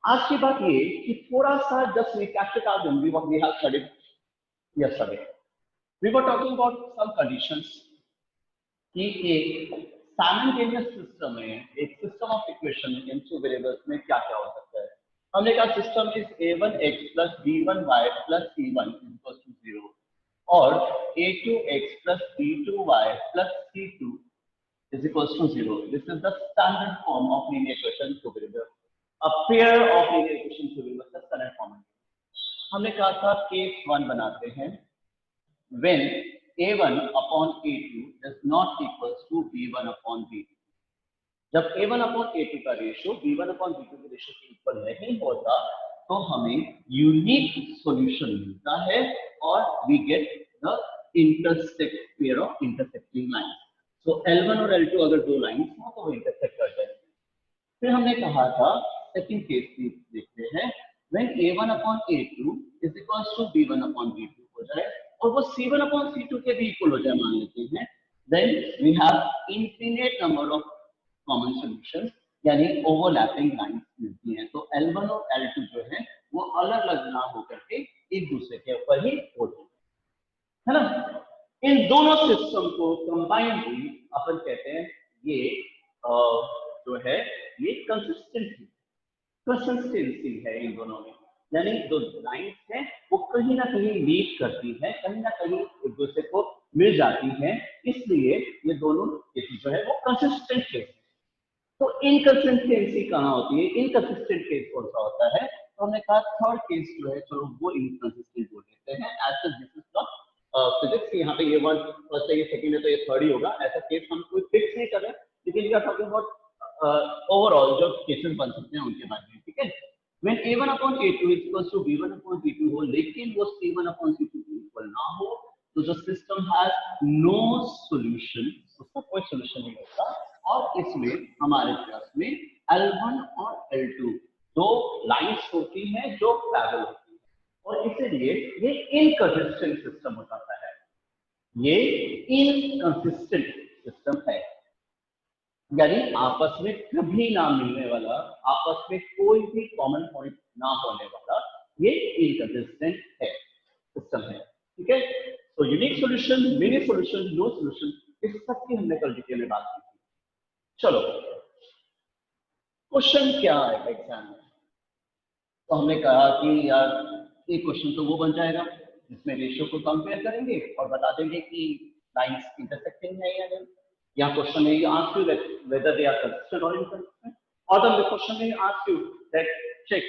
आज की बात ये कि थोड़ा सा just recap it again what we have studied yesterday. We were talking about some conditions कि एक साइमल्टेनियस सिस्टम में एक system of equation in two variables में क्या क्या हो सकता है। हमने कहा system is a1x plus b1y plus c1 is equals to 0 और a2x plus b2y plus c2 is equals to 0. This is the standard form of linear equation to variable. A pair of linear equation to variable का standard form है। हमने कहा था case 1 बनाते हैं when a1 upon a2 is not equals to b1 upon b2. जब a1 upon a2 का ratio b1 upon b2 के रेशियो के इक्वल नहीं होता तो हमें यूनिक सॉल्यूशन मिलता है और we get the intersect pair of intersecting lines. So L1 और L2 अगर दो लाइंस हो तो वो इंटरसेक्ट कर जाएंगे। फिर हमने कहा था सेकंड केस देखते हैं when a1 upon a2 is equals to b1 upon b2 हो जाए और वो c1 upon c2 के भी इक्वल हो जाए मान लेते हैं, then we have infinite number of common solutions यानी ओवरलैपिंग लाइंस मिलती हैं। तो L1 और L2 जो है वो अलग अलग ना होकर के एक दूसरे के ऊपर ही होते हैं, है ना। इन दोनों सिस्टम को कंबाइनली अपन कहते हैं ये जो है ये कंसिस्टेंसी है इन दोनों में, यानी जो लाइंस हैं वो कहीं ना कहीं मीट करती हैं, कहीं ना कहीं एक दूसरे को मिल जाती हैं, इसलिए ये दोनों केसेस जो है वो कंसिस्टेंट केस है। तो इनकंसिस्टेंसी कहाँ होती है, इनकंसिस्टेंट केस कौन सा होता है, तो हमने कहा थर्ड केस जो है चलो वो इनकंसिस्टेंट बोल देते हैं। As such this is not physics, यहाँ पे ये वन फर्स्ट है ये सेकंड है तो ये थर्ड ही होगा, ऐसा केस हम कोई फिक्स नहीं कर रहे, लेकिन we are talking about overall जो केसेस बन सकते हैं उनके बारे में, ठीक है। when a1 upon a2 is equals to b1 upon b2 हो लेकिन वो c1 upon c2 इक्वल ना हो तो जो सिस्टम हैज नो सॉल्यूशन, उसका कोई सॉल्यूशन नहीं होता और इसमें हमारे पास में L1 और L2 दो लाइंस होती हैं जो पैरेलल होती हैं और इसीलिए ये इनकंसिस्टेंट सिस्टम हो जाता है। ये इनकंसिस्टेंट सिस्टम है यानी आपस में कभी ना मिलने वाला, आपस में कोई भी कॉमन पॉइंट ना होने वाला, ये इनकंसिस्टेंट है सिस्टम है, ठीक है। तो unique solution, many solution, no solution, इस सब की हमने कल डिटेल में बात की थी। चलो क्वेश्चन क्या है एग्जाम में, तो हमने कहा कि यार एक क्वेश्चन तो वो बन जाएगा जिसमें रेशियो को कंपेयर करेंगे और बता देंगे कि लाइंस इंटरसेक्टिंग है या नहीं, या क्वेश्चन में ask you that whether they are consistent or inconsistent, or the question may ask you that check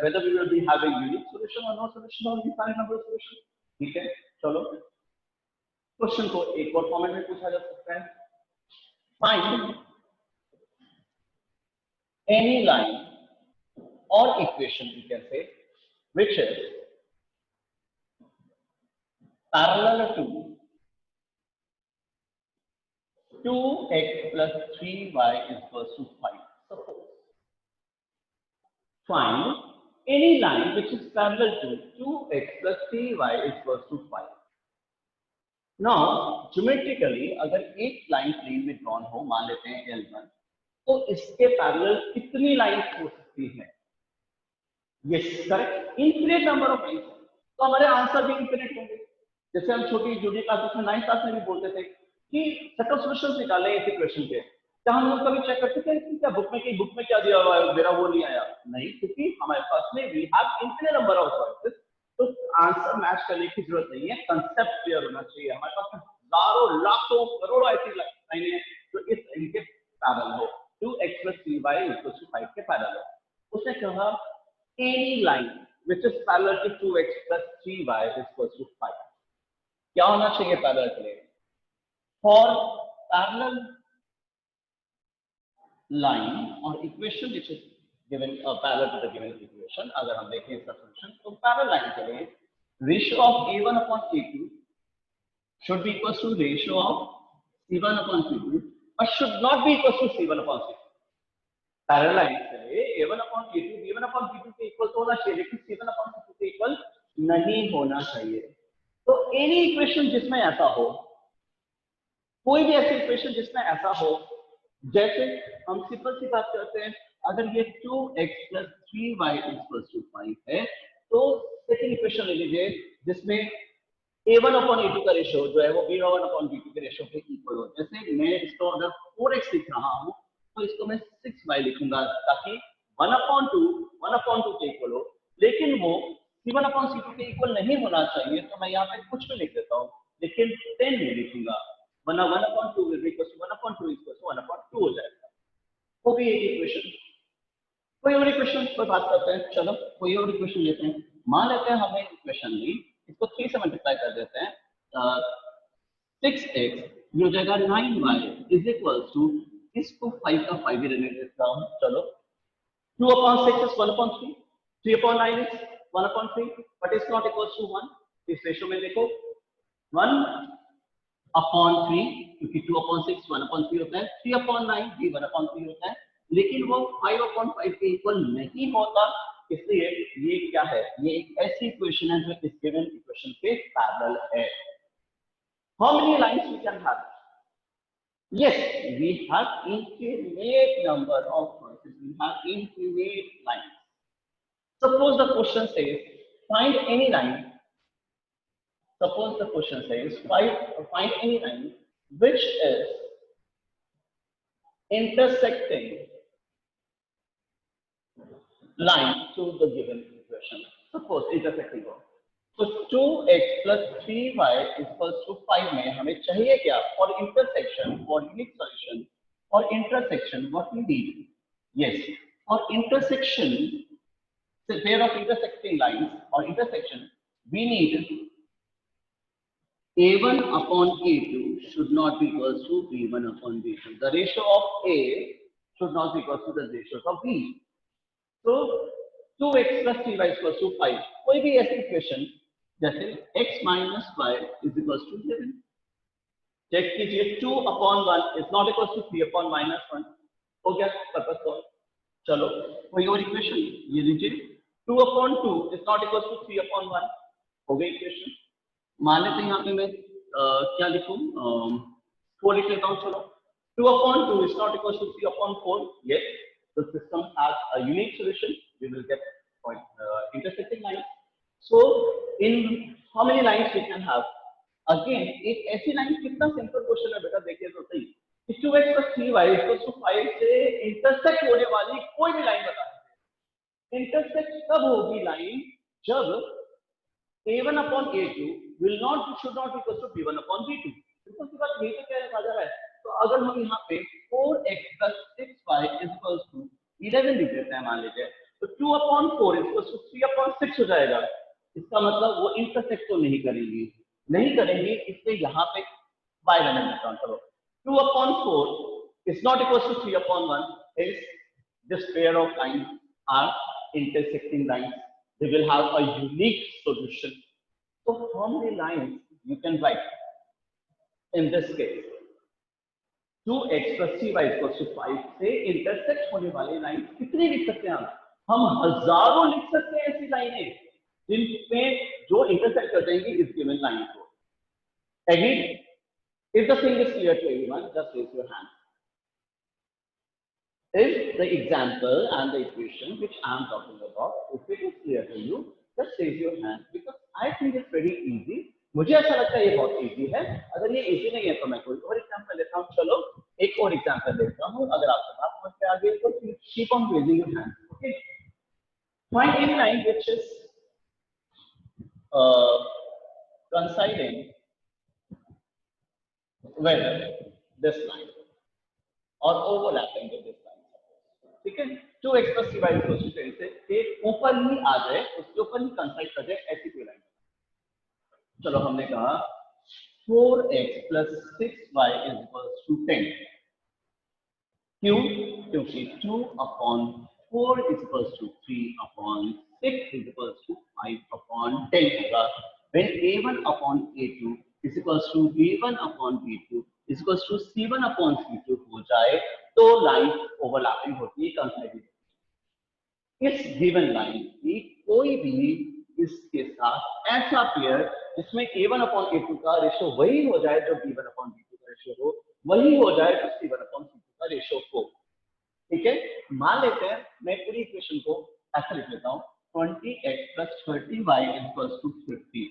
whether we will be having unique solution or no solution or infinite number of solution, ठीक है। चलो question को एक और format में पूछा जा सकता है, find any line or equation we can say which is parallel to 2x plus 3y is equals to 5. Suppose find any line which is parallel to 2x plus 3y is equals to 5. Now geometrically अगर एक line plane में drawn हो, मान लेते हैं L1, तो इसके parallel कितनी लाइंस हो सकती हैं? Yes correct, infinite number of lines. तो हमारे आंसर भी इनफिनिट होंगे। जैसे हम छोटी जूनियर क्लासेस में 9th क्लास में भी बोलते थे कि सेट ऑफ सॉल्यूशंस निकालें इस इक्वेशन के, क्या हम लोग कभी चेक करते थे कि क्या बुक में क्या दिया हुआ है, मेरा वो नहीं आया, नहीं, क्योंकि हमारे पास में we have infinite number of choices, तो आंसर मैच करने की जरूरत नहीं है, कांसेप्ट क्लियर होना चाहिए। हमारे पास हजारों लाखों करोड़ों ऐसी लाइनें जो इस इनके पैरेलल हो, 2x plus 3y equals to 5 के पैरेलल हो। उसने कहा any line which is parallel to 2x plus 3y is equals to 5, क्या होना चाहिए पैरेलल के लिए? For parallel line or equation which is given parallel to the given equation, अगर हम देखें इसका सॉल्यूशन तो पैरेलल लाइन के लिए ratio of a1 upon a2 should be equals to ratio of c1 upon c2 but should not be equals to c1 upon c2। Parallel line के लिए a1 upon a2 b1 upon b2 के equal तो होना चाहिए, लेकिन c1 upon c2 के equal नहीं होना चाहिए। तो एनी इक्वेशन जिसमें ऐसा हो, कोई भी ऐसी इक्वेशन जिसमें ऐसा हो जैसे हम सिंपल सी बात करते हैं, अगर ये 2x plus 3y equals to 5 है, तो सेकंड इक्वेशन ले लीजिए जिसमें a1 upon a2 का रेशियो जो है वो b1 upon b2 के रेशियो के इक्वल हो। जैसे मैं इसको अगर 4x लिख रहा हूँ तो इसको मैं 6y लिखूंगा ताकि 1/2 के इक्वल हो, लेकिन वो c1 upon c2 के इक्वल नहीं होना चाहिए, तो मैं यहाँ पे कुछ भी लिख देता हूँ, लेकिन 10 नहीं लिखूंगा, वरना 1/2 will be equal to 1/2 equals to 1/2 हो जाएगा। हो गई एक इक्वेशन। कोई और इक्वेशन पर बात करते हैं, चलो कोई और इक्वेशन लेते हैं। मान लेते हैं हमने इक्वेशन ली, इसको 3 से मल्टीप्लाई कर देते हैं, 6x ये हो जाएगा 9y इज इक्वल टू, इसको 5 का 5 ही रहने देता हूँ, चलो 2/6 is 1/3, 3/9 is 1/3, but it's not equals to 1। इस रेशियो में देखो 1/3, क्योंकि 2/6 1/3 होता है, 3/9 भी 1/3 होता है, लेकिन वो 5/5 के इक्वल नहीं होता, इसलिए ये क्या है, ये एक ऐसी इक्वेशन है जो इस गिवन इक्वेशन के पैरेलल है। How many lines we can have? Yes, we have infinite number of choices. We have infinite lines. Suppose the question says find any line. Suppose the question says find any line which is intersecting line to the given equation. Suppose intersecting हो, तो 2x plus 3y equals to 5 में हमें चाहिए क्या? For intersection, for unique solution, for intersection, what we need? Yes, for intersection, the pair of intersecting lines or intersection, we need a1 upon a2 should not be equal to b1 upon b2. The ratio of a should not be equal to the ratio of b. So 2x plus 3y equals to 5. कोई भी ऐसी equation जैसे x minus y is equals to 11, check कीजिए 2/1 is not equals to 3/-1 हो गया, purpose solve. चलो कोई और इक्वेशन ये लीजिए 2/2 is not equals to 3/1 हो गई इक्वेशन। मान लेते हैं यहाँ पे मैं क्या लिखूं, 4 लिख लेता हूँ, चलो 2/2 is not equals to 3/4, yes, the system has a unique solution, we will get intersecting lines. So in how many lines we can have? Again एक ऐसी लाइन, कितना सिंपल क्वेश्चन है बेटा, देखिए तो सही, 2x plus 3y equals to 5 से intersect होने वाली कोई भी लाइन बता दीजिए। इंटरसेक्ट कब होगी लाइन, जब a1 upon a2 will not should not equal to b1 upon b2। बिल्कुल सी बात, यही तो क्या लिखा जा रहा है। तो अगर हम यहाँ पे 4x plus 6y equals to 11 लिख देते हैं मान लीजिए, तो 2/4 equals to 3/6 हो जाएगा। इसका मतलब वो इंटरसेक्ट तो नहीं करेंगी, इसलिए यहाँ पे y रहने देता हूँ। चलो 2/4 is not equals to 3/1 is this pair of lines are intersecting lines, they will have a unique solution. So how many lines you can write in this case? 2x plus 3y equals to 5 से intersect होने वाली line कितनी लिख सकते हैं हम हजारों लिख सकते हैं ऐसी लाइनें जिनमें जो इंटरसेक्ट कर देंगी इस गिवन लाइन को। Agreed? If the thing is clear to everyone, just raise your hand. If the example and the equation which I am talking about, if it is clear to you, just raise your hand because I think it's very easy. मुझे ऐसा लगता है ये बहुत easy है। अगर ये easy नहीं है तो मैं कोई और एग्जांपल लेता हूँ। चलो एक और एग्जांपल लेता हूँ, अगर आपको बात समझ में आ गई तो keep on raising your hand. Okay. Find any line which is coinciding with this line or overlapping with this line. ठीक है, 2x plus 3y equals to 10 से एक ऊपर ही आ जाए, उसके ऊपर ही कंसाइड कर जाए, ऐसी कोई लाइन। चलो हमने कहा 4x plus 6y is equals to 10। क्यों? क्योंकि 2/4 is equals to 3/6 is equals to 5/10 होगा। When a1 upon a2 is equals to b1 upon b2 is equals to c1 upon c2 हो जाए तो लाइन ओवरलैपिंग होती है, कंसाइडिंग। इस गिवन लाइन की कोई भी इसके साथ ऐसा पेयर जिसमें a1 upon a2 का रेशियो वही हो जाए जो b1 upon b2 का रेशियो हो, वही हो जाए जो c1 upon c2 का रेशियो 4, ठीक है। मान लेते हैं मैं पूरी इक्वेशन को ऐसा लिख लेता हूँ 20x + 30y = 50।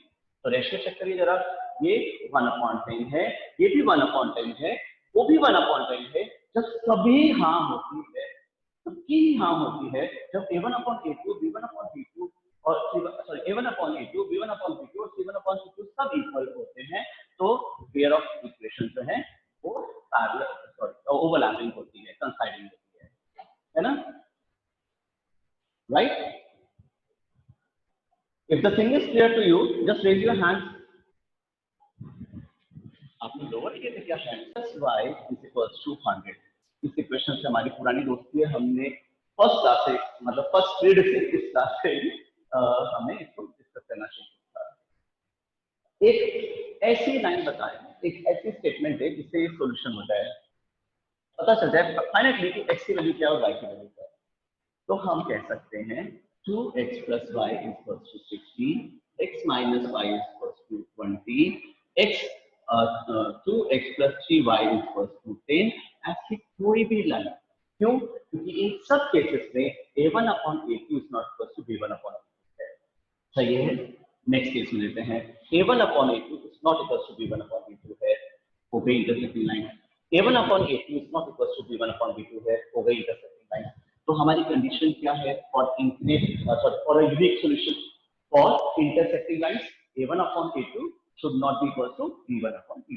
तो रेशियो चेक करिए जरा, ये 1/10 है, ये भी 1/10 है, वो भी 1/10 है। जब सभी हाँ होती है, सबकी हाँ होती है, जब a1/a2 b1/b2 और सॉरी a1/a2 b1/b2 और c1/c2 सब इक्वल होते हैं, तो पेयर ऑफ इक्वेशन जो है वो पैरेलल सॉरी ओवरलैपिंग होती है, कंसाइडिंग होती है ना, right. If the thing is clear to you, just raise your hand. आपने लोअर किए थे क्या हैंड? y = 100। इस इक्वेशन से हमारी पुरानी दोस्ती है, हमने फर्स्ट क्लास से मतलब फर्स्ट पीरियड से इस क्लास से हमने इसको डिस्कस करना शुरू किया। एक ऐसी लाइन बताएं, एक ऐसी स्टेटमेंट है जिससे ये सॉल्यूशन होता है, पता चलता है फाइनली कि x की वैल्यू क्या है और y की वैल्यू क्या है। तो हम कह सकते हैं 2x + y = 60, x - y = 20, x 2x + 3y = 10। ऐसी कोई भी लाइन, क्यों? क्योंकि इन सब केसेस में a1/a2 is not equal to b1/a2 है। सही है। नेक्स्ट केस में लेते हैं a1/a2 is not equal to b1/b2 है, हो गई intersecting line. a1/a2 is not equal to b1/b2 है, हो गई इंटरसेक्टिंग लाइन। तो हमारी कंडीशन क्या है for infinite for a unique solution for intersecting lines? a1/a2 should not be equal to b1/b2,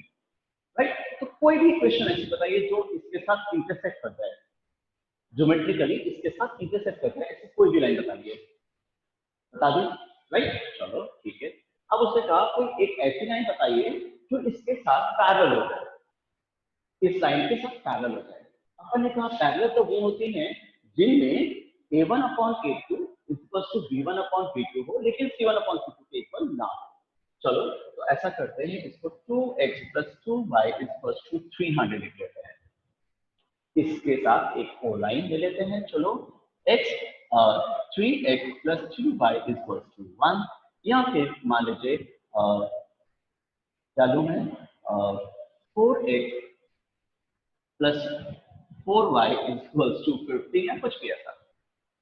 right. तो कोई भी इक्वेशन ऐसी बताइए जो इसके साथ इंटरसेक्ट कर जाए, ज्योमेट्रिकली इसके साथ इंटरसेक्ट कर जाए, ऐसी कोई भी लाइन बताइए, बता दी, राइट। चलो ठीक है। अब उससे कहा कोई एक ऐसी लाइन बताइए जो इसके साथ पैरेलल हो जाए, इस लाइन के साथ पैरेलल हो जाए। अपन ने कहा पैरेलल तो वो होती हैं जिनमें a1/a2 = b1/b2 हो लेकिन c1/c2 के इक्वल ना हो। चलो तो ऐसा करते हैं, इसको 2x + 2y = 300 लिख लेते हैं। इसके साथ एक और लाइन ले लेते हैं, चलो x 3x + 3y = 1, या फिर मान लीजिए क्या लूं मैं 4x + 4y = 50 या कुछ भी ऐसा।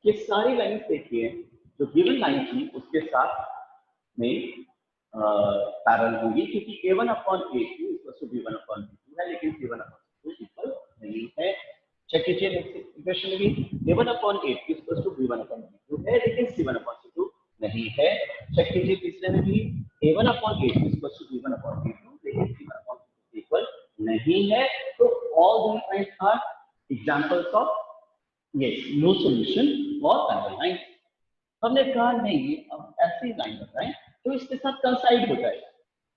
ये सारी लाइन देखिए जो गिवन लाइन थी उसके साथ में पैरेलल होंगी, क्योंकि a1/a2 = b1/b2 है लेकिन c1/c2 इक्वल नहीं है। चेक कीजिए नेक्स्ट इक्वेशन में भी a1/a2 = b1/b2 है लेकिन c1/c2 नहीं है। चेक कीजिए तीसरे में भी a1/a2 = b1/b2 लेकिन c1/c2 इक्वल नहीं है। तो all these lines are examples of yes no solution for parallel line. हमने कहा नहीं, अब ऐसी लाइन बताएं तो इसके साथ कंसाइड हो जाए,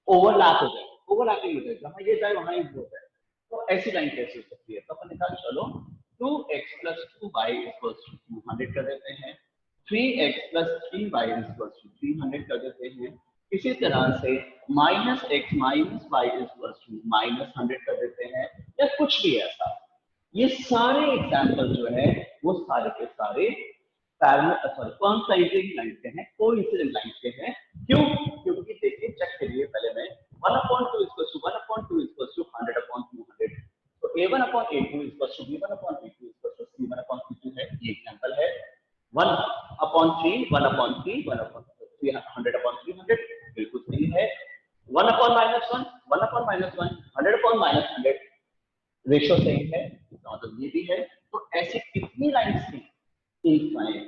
ओवरलैप हो जाए, ओवरलैपिंग हो जाए, जहां ये जाए वहां ये हो जाए। तो ऐसी लाइन कैसे हो सकती है? तो अपन ने कहा चलो 2x + 2y = 200 कर देते हैं, 3x + 3y = 300 कर देते हैं। इसी तरह से -x - y = -100 कर देते हैं, या कुछ भी ऐसा। ये सारे एग्जाम्पल जो है वो सारे के सारे पैरेलल सॉरी कॉन्साइडिंग लाइंस के हैं, कोइंसिडेंट लाइंस के हैं। क्यों? क्योंकि देखिए चेक करिए पहले में 1/2 = 1/2 = 100/200। तो a1/a2 = b1/b2 = c1/c2 है, ये एग्जांपल है। 1/3 1/3 100/300 बिल्कुल सही है। 1/-1 1/-1 100/-100 रेशियो सही है, मतलब ये भी है। तो ऐसी कितनी लाइंस थी? 3 लाइन।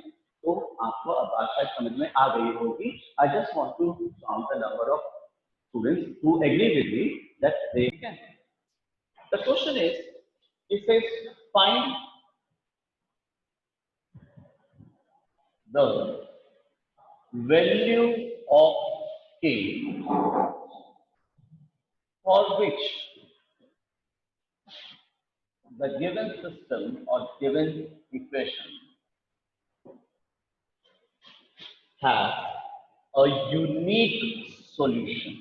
तो आपको अब बात शायद समझ में आ गई होगी। I just want to count the number of students who agree with me that they can. The question is it says find the value of k for which the given system or given equation has a unique solution.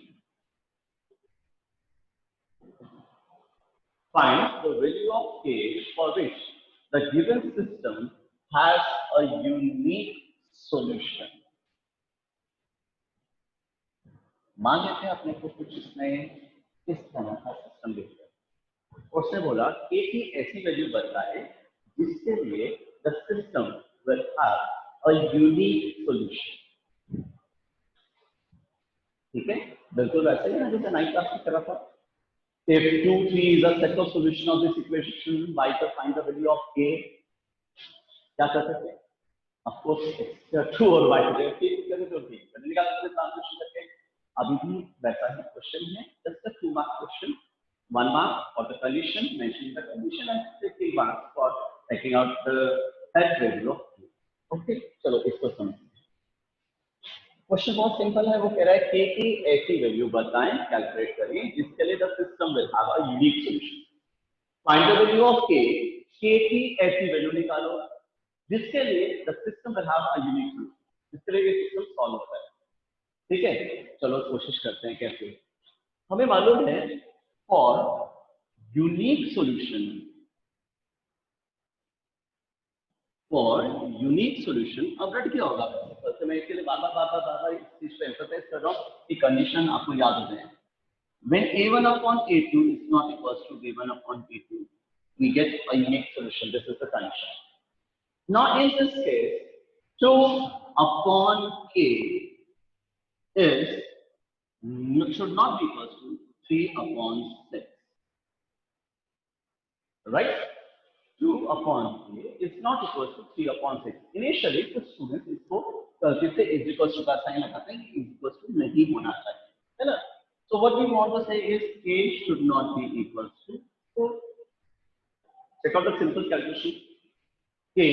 Find the value of k for which the given system has a unique solution. मान लेते हैं अपने को कुछ इसमें इस तरह का सिस्टम दिख रहा है, उसने बोला के की ऐसी वैल्यू बताए जिसके लिए the system will have a unique solution. ठीक है, बिल्कुल वैसे ही ना जैसे 9th क्लास की तरह था। If 2, 3 is a set of solution of this equation, y to find the value of k, क्या कर सकते हैं? Of course, it's true और y to k करके तो ठीक है, निकाल सकते ट्रांसलेशन करके। अभी भी वैसा ही क्वेश्चन है, just a 2 mark question, 1 mark for the condition, mentioning the condition and 3 marks for taking out the set value of k. Okay, चलो इसको समझते हैं। क्वेश्चन बहुत सिंपल है, वो कह रहा है के की ऐसी वैल्यू बताएं, कैलकुलेट करिए जिसके लिए the system will have a unique solution. Find the value of के की ऐसी वैल्यू निकालो जिसके लिए the system will have a unique solution, जिसके लिए ये सिस्टम सॉल्व होता है। ठीक है, चलो कोशिश करते हैं कैसे। हमें मालूम है for unique solution, for unique solution, अब रट क्या होगा? तो मैं इसके लिए बार बार इस चीज पे एम्फसाइज कर रहा हूँ कि कंडीशन आपको याद हो जाए। When a1 upon a2 is not equals to b1 upon b2, we get a unique solution. This is the condition. Now in this case, 2 upon k is should not be equals to 3 upon 6. Right? 2 upon k is not equals to 3 upon 6. Initially, the students इसको गलती से is equals to का sign लगाते हैं कि is equals to नहीं होना चाहिए, है ना? So what we want to say is k should not be equals to 4. Check out the simple calculation. K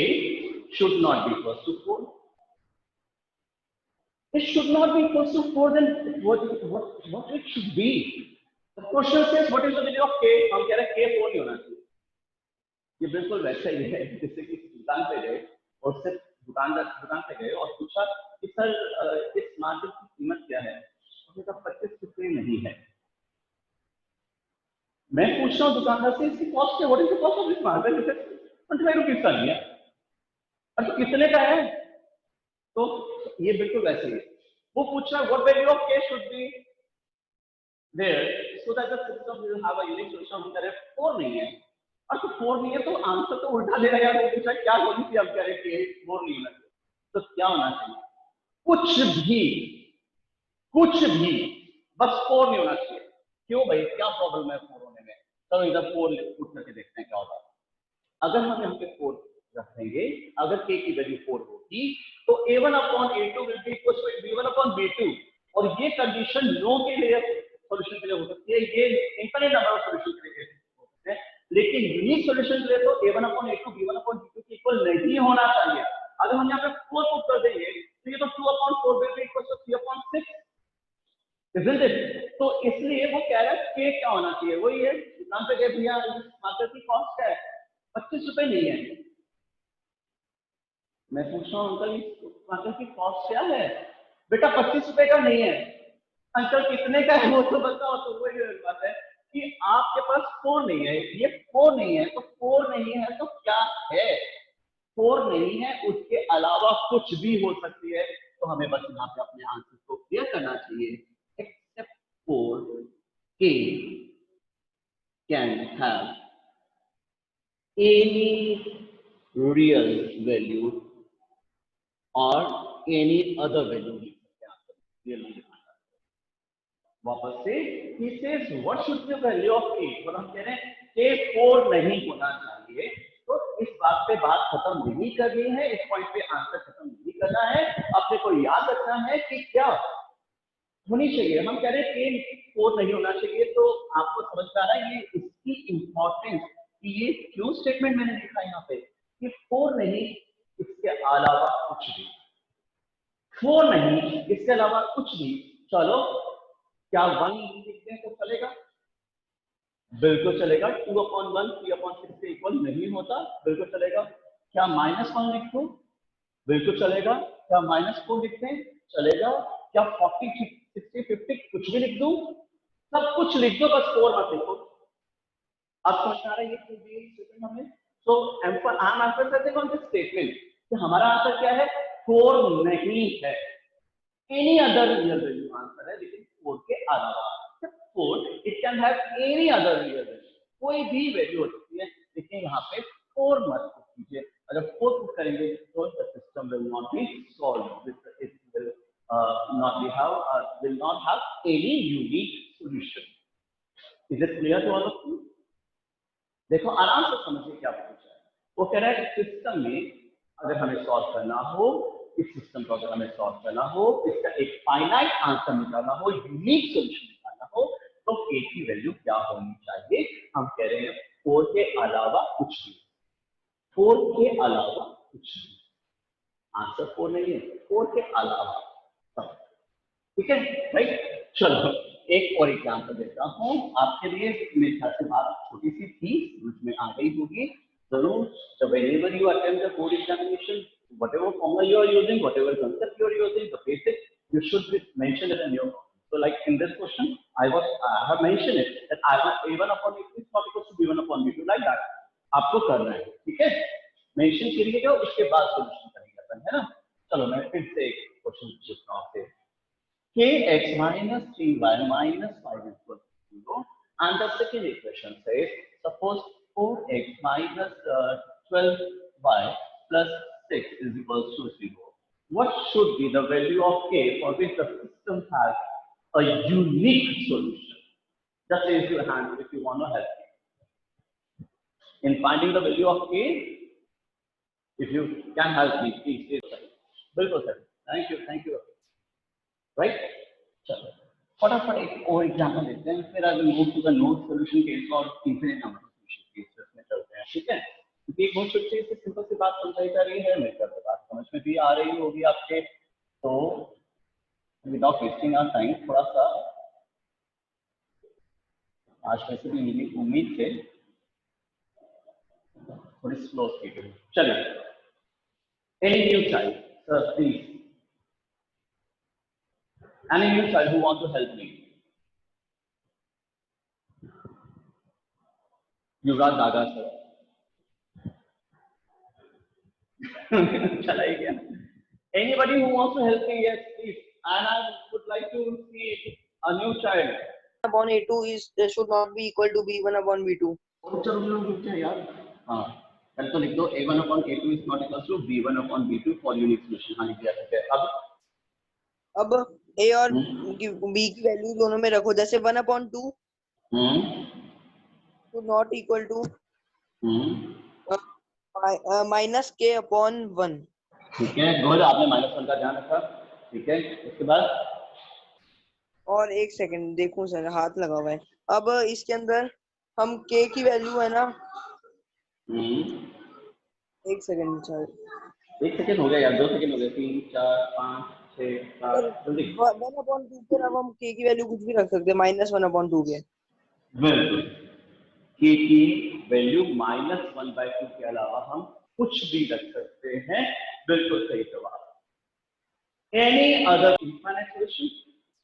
should not be equals to 4. It should not be equals to 4. Then what it should be? The question says what is the value of k? हम कह रहे हैं k 4 नहीं होना चाहिए। ये बिल्कुल वैसा ही है जैसे कि दुकान पे गए और सिर्फ दुकान पे गए और पूछा कि सर इस मार्केट की कीमत क्या है? उसने कहा 25 रुपये नहीं है। मैं पूछ रहा हूँ दुकानदार से इसकी कॉस्ट है, what is the cost of this market? 25 rupees का नहीं है। और तो कितने का है? तो ये बिल्कुल वैसे ही वो पूछ रहा है what value of K should be there so that the system will have a unique solution. हम कह रहे हैं 4 नहीं है, और तो 4 नहीं है तो आंसर तो उल्टा दे रहा है। वो पूछा क्या बोली थी, अब कह रहे कि 4 नहीं है, तो क्या होना चाहिए? कुछ भी बस 4 नहीं होना चाहिए। क्यों भाई, क्या प्रॉब्लम है 4 होने में? चलो इधर 4 पुट करके देखते हैं क्या होगा। अगर हम यहाँ पे 4 रखेंगे, अगर k की वैल्यू 4 होगी तो a1 upon a2 will be equal to b1 upon b2, और ये कंडीशन नो के लिए सॉल्यूशन के लिए हो सकती है, ये इनफिनिट नंबर ऑफ सॉल्यूशन के लिए हो सकते हैं, लेकिन यूनिक सॉल्यूशन के लिए तो a1 upon a2 b1 upon b2 के इक्वल नहीं होना चाहिए। अगर हम यहाँ पे 4 पुट कर देंगे तो ये तो 2 upon 4 will be equal to 3 upon 6, isn't it? तो इसलिए वो कह रहा है k क्या होना चाहिए? वही है दुकान पे गए, भैया मार्केट की कॉस्ट क्या है? 25 रुपए नहीं है। मैं पूछ रहा हूँ अंकल मार्केट की कॉस्ट क्या है? बेटा 25 रुपए का नहीं है। अंकल कितने का है वो तो बताओ। तो वही बात है कि आपके पास 4 नहीं है, ये 4 नहीं है, तो 4 नहीं है तो क्या है? 4 नहीं है, उसके अलावा कुछ भी हो सकती है। तो हमें बस यहाँ पे अपने आंसर को क्लियर करना चाहिए। Except 4 k can have any real value or any other value लिख सकते हैं आप, रियल नहीं लिखना। वापस से he says what should be the value of k, और हम कह रहे हैं k 4 नहीं होना चाहिए। तो इस बात पे बात खत्म नहीं करनी है, इस पॉइंट पे आंसर खत्म नहीं करना है। अपने को याद रखना है कि क्या होनी चाहिए। हम कह रहे हैं k 4 नहीं होना चाहिए, तो आपको समझ में आ रहा है ये इसकी इंपॉर्टेंस कि ये क्यों स्टेटमेंट मैंने लिखा है यहाँ पे कि 4 नहीं, इसके अलावा कुछ भी। 4 नहीं, इसके अलावा कुछ भी। चलो क्या 1 लिखते हैं तो चलेगा? बिल्कुल चलेगा। 2 अपॉन 1 3 अपॉन 6 के इक्वल नहीं होता, बिल्कुल चलेगा। क्या -1 लिख दो? बिल्कुल चलेगा। क्या -4 लिखते हैं? चलेगा। क्या 40 60 50 कुछ भी लिख दूं? सब कुछ लिख दो, बस 4 मत लिखो। अब समझ आ रहा है ये स्टेटमेंट हमें। तो I am emphasising on this statement कि हमारा आंसर क्या है? 4 नहीं है। Any other real value answer है, लेकिन 4 के अलावा। 4 it can have any other real value, कोई भी वैल्यू हो सकती है, लेकिन यहाँ पे 4 मत पुट कीजिए। अगर 4 पुट करेंगे तो the system will not be solve, it will will not have any unique solution. Is it clear to all of you? देखो आराम से समझिए क्या पूछा है। वो कह रहा है सिस्टम में अगर हमें सॉल्व करना हो, इस सिस्टम को अगर हमें सॉल्व करना हो, इसका एक फाइनाइट आंसर निकालना हो, यूनिक सॉल्यूशन निकालना हो, तो k की वैल्यू क्या होनी चाहिए? हम कह रहे हैं 4 के अलावा कुछ नहीं, 4 के अलावा कुछ नहीं। आंसर 4 नहीं है, 4 के अलावा सब, ठीक है राइट। चलो एक और एग्जांपल देता हूं आपके लिए। मेरे ख्याल से बात छोटी सी थी, समझ में आ गई होगी जरूर। So whenever you attempt the board examination, whatever formula you are using, whatever concept you are using, the basic you should be mentioned in your. So like in this question, I have mentioned it that I have a1 upon a2 is not equal to b1 upon b2 like that. आपको करना है, ठीक है, mention करिएगा, उसके बाद solution करेंगे अपन, है ना। चलो मैं फिर से एक क्वेश्चन पूछता हूं आपसे। kx minus 3y minus 5 is equal to 0, and the second equation says suppose 4x minus 12y plus 6 is equal to 0. What should be the value of k for which the system has a unique solution? Just raise your hand if you want to help me in finding the value of k. If you can help me, please. बिल्कुल sir, thank you. Right, चलो फटाफट एक और example लेते हैं, फिर I will move to the no solution case और infinite number of solution case में चलते हैं, ठीक है। क्योंकि एक बहुत छोटी सी सिंपल सी बात समझाई जा रही है, मेरे ख्याल से बात समझ में भी आ रही होगी आपके। तो विदाउट वेस्टिंग आवर टाइम थोड़ा सा आज वैसे भी मेरी उम्मीद से थोड़ी स्लो स्पीड है। चलिए any new child sir please, any new child who want to help me? Yuvraj Daga sir चला ही गया। Anybody who wants to help me? Yes, please. And I would like to see a new child. Upon A2 is should not be equal to B1 upon B2. चलो रुक जा यार। हाँ पहले तो लिख दो A1 upon A2 is not equal to B1 upon B2 for unique solution। हाँ लिख दिया ठीक है। अब A और B की वैल्यू दोनों में रखो, जैसे 1 upon 2 to not equal to minus k upon 1। ठीक है, गुड, आपने -1 का ध्यान रखा, ठीक है। उसके बाद और एक सेकंड देखो सर, हाथ लगा हुआ है। अब इसके अंदर हम k की वैल्यू है ना, एक सेकंड सर, एक सेकंड हो गया यार, 2 सेकंड हो गए, 3 4 5 6 7 जल्दी। 1 upon 2 के अलावा हम k की वैल्यू कुछ भी रख सकते हैं, -1 upon 2 के। बिल्कुल, k की वैल्यू -1/2 के अलावा हम कुछ भी रख सकते हैं, बिल्कुल सही जवाब। Any other infinite solution?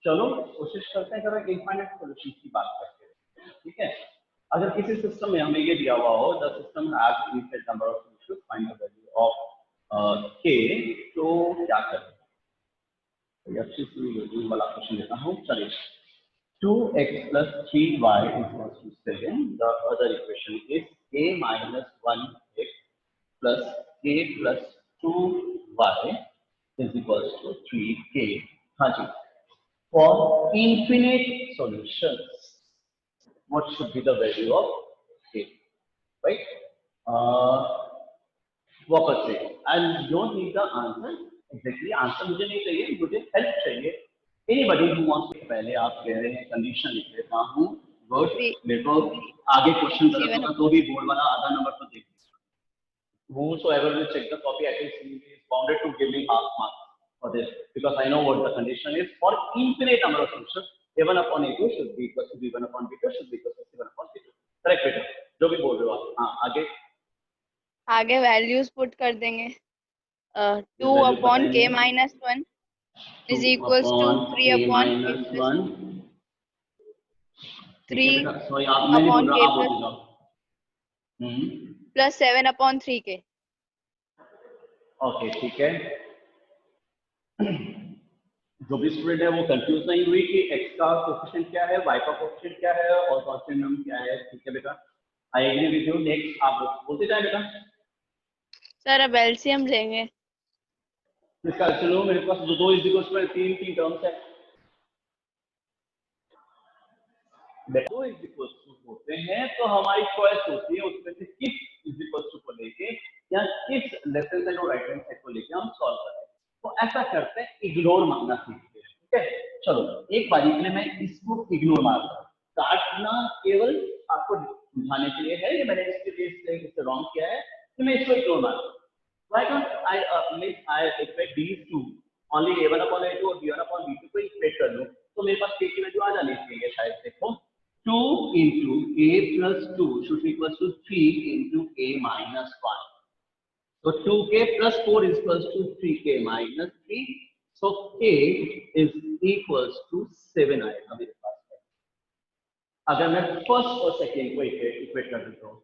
चलो कोशिश करते हैं करें इनफाइनाइट सॉल्यूशन की बात करते हैं, ठीक है। अगर किसी सिस्टम में हमें ये दिया हुआ हो the system has infinite number of solutions, find the value of k, तो क्या करें? अच्छी सी वाला क्वेश्चन लेता हूँ, चलिए। 2x plus 3y is equal to 7. The other equation is a minus 1x plus a plus 2y is equal to 3k. हाँ जी। For infinite solutions, what should be the value of k? Right? वापस से, I don't need the answer. Exactly answer मुझे नहीं चाहिए, मुझे help चाहिए। Anybody who wants to, पहले आप कह रहे हैं कंडीशन लिख लेता हूँ, गुड। मेरे को आगे क्वेश्चन गलत होगा तो भी बोर्ड वाला आधा नंबर तो देख। Whosoever will check the copy, at least he is bounded to give me half marks for this, because I know what the condition is. For infinite number of solutions, A1 upon A2 should be equal to B1 upon B2 should be equal to C1 upon C2. Correct बेटा, जो भी बोल रहे हो आप। हाँ आगे values put कर देंगे। 2 upon k minus 1 is equals to 3 upon k plus 1, 3 upon k plus 7 upon 3k। Okay ठीक है। जो भी स्टूडेंट है वो कंफ्यूज नहीं हुई कि x का कोएफिशिएंट क्या है, y का कोएफिशिएंट क्या है और कांस्टेंट नंबर क्या है, ठीक है बेटा। I agree with you. Next आप बोलते जाए बेटा। सर अब एलसीएम लेंगे। इसका चलो मेरे पास दो इज इक्वल्स टू तीन टर्म्स है। दो इज इक्वल्स टू होते हैं तो हमारी चॉइस होती है उसमें से किस इज इक्वल्स टू को लेके या किस लेफ्ट हैंड साइड और राइट हैंड साइड को लेके हम सॉल्व करें। तो ऐसा करते हैं, इग्नोर मारना सीखते हैं। ठीक है, चलो एक बारी के लिए मैं इसको इग्नोर मारता हूँ। काटना केवल आपको समझाने के लिए है, ये मैंने इसके लिए इससे रॉन्ग किया है कि मैं इसको इग्नोर मारता हूँ। Why don't I equate these two only a1 upon a2 और b1 upon b2 को इक्वेट कर लूं तो मेरे पास k की वैल्यू आ जानी चाहिए शायद। देखो 2 into a plus 2 should be equals to 3 into a minus 1. So 2k plus 4 is equals to 3k minus 3. So k is equals to 7 आएगा मेरे पास। अगर मैं फर्स्ट और सेकेंड को इक्वेट कर देता हूँ,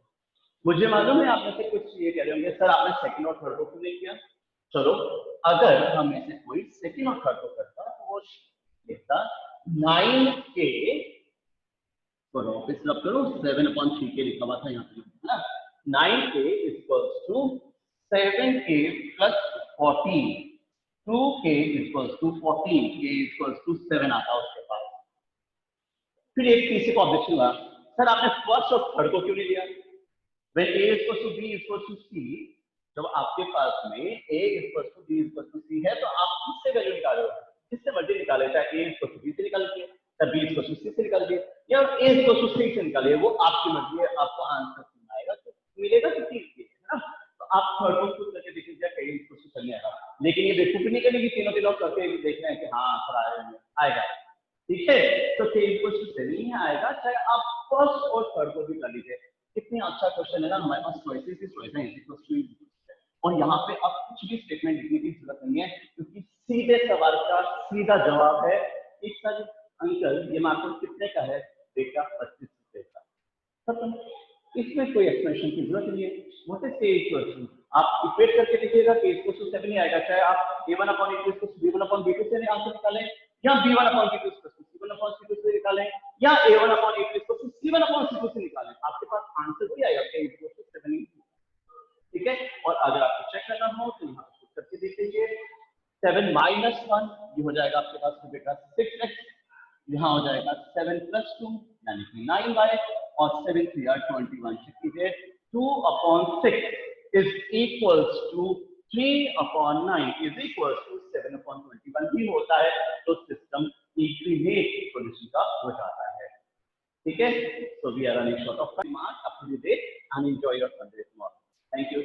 मुझे मालूम है आप में से कुछ ये कह रहे होंगे सर आपने सेकंड और थर्ड को क्यों नहीं किया। चलो अगर हम में से कोई सेकंड और थर्ड को करता तो वो लेता 9k और ऑफिस रब करो 7/3k लिखा हुआ था यहाँ पे ना। 9k equals to 7k plus 14, 2k equals to 14, k equals to 7 आता उसके पास। फिर एक तीसरे को ऑब्जेक्शन हुआ, सर आपने फर्स्ट और थर्ड को क्यों नहीं लिया। When a is equals to b is equals to c, जब आपके पास में a is equals to b is equals to c है तो आप किससे वैल्यू निकालो, जिससे मर्जी निकाले, चाहे a is equals to b से निकालिए, चाहे b is equals to c से निकालिए या a is equals to c से निकालिए, वो आपकी मर्जी है। आपको आंसर आएगा तो मिलेगा तो ठीक है ना। तो आप थर्ड को खुद करके देखिए क्या a is equals to चलने आएगा, लेकिन ये बेवकूफी नहीं करेगी, तीनों करके देख रहे हैं कि हाँ आंसर आएगा। ठीक है, तो k is equals to 7 ही आएगा, चाहे आप फर्स्ट और थर्ड को भी कर लीजिए। कितनी अच्छा क्वेश्चन है ना, हमारे पास चॉइसेस ही चॉइस है और यहाँ पे अब कुछ भी स्टेटमेंट लिखने की जरूरत नहीं है क्योंकि सीधे सवाल का सीधा जवाब है। एक सर अंकल ये मार्क्स कितने का है, बेटा 25 रुपए का, खत्म। इसमें कोई एक्सप्लेनेशन की जरूरत नहीं है। व्हाट इज k इक्वल, आप इक्वेट करके देखिएगा k इक्वल टू 7 ही आएगा, चाहे आप a1 upon a2 equal to b1 upon b2 से आंसर निकालें या b1 upon b2 equal to c1 upon c2 से निकालें या a1 upon a2 equal to c1 upon c2 से निकालें, आपके पास आंसर वही आएगा k इक्वल टू 7 ही। ठीक है, और अगर आपको चेक करना हो तो यहाँ पे करके देख लीजिए 7 माइनस 1 ये हो जाएगा आपके पास तो बेटा 6x, यहाँ हो जाएगा 7 प्लस 2 यानी कि 9y और 7 3 are 21। चेक कीजिए 2/6 is equals to 3/9 is equals to 7/21 भी होता है तो सिस्टम इक्विलेट सॉल्यूशन का हो जाता है। ठीक है, so we are running short of time. Up to the day and enjoy your Sunday tomorrow. Thank you.